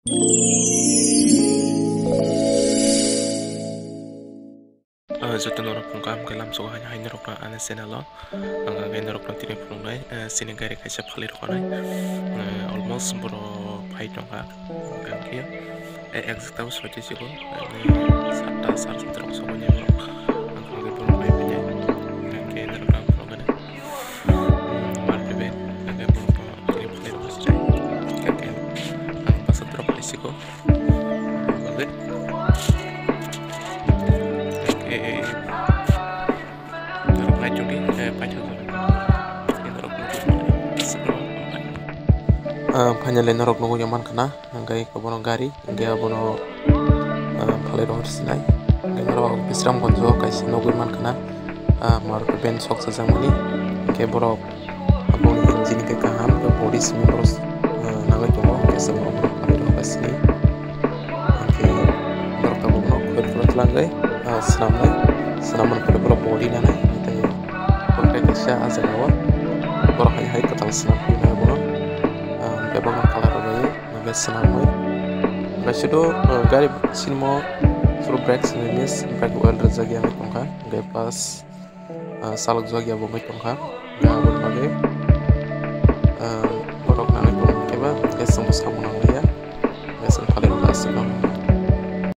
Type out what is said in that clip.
Joto norok pun kam kelam so hanya hanya norok na ane senalo, angga gay norok na tini pun nai, sini gari kaisa pali rok nai, almost boro pai tongka, kan kia, exact tahu soalnya sih ko, sarta sarta terok so banyak norok, angga gay pun nai punya, kan kia norok na pun nai, mal bebe, angga pun tini pali rok sejai, kan kia, angga pasal terok sih ko, bagai. Panjalen norok nugu nyaman kena, ngai kabono gari, ngai abono pale dong tersinai, ngai norok bisram konjo kaisi nugu nyaman kena, maruk ben sok sejamani, ngai borok abono engine ke kaham, ke body semi boros nagai tongo, kaisa borok pale dong kasini, ngai borok kabono kuat kuat langai, senaman pale borok body nanai, ngai borok kaisa azagawa, borok hai ketal senam pina abono. Bebang kalar bayi, naga senang bayi. Baca do gari sinmo suruh break sejenis break oil rezeki yang tongka, gaya pas salak zagi abang tongka, gaya berbagai.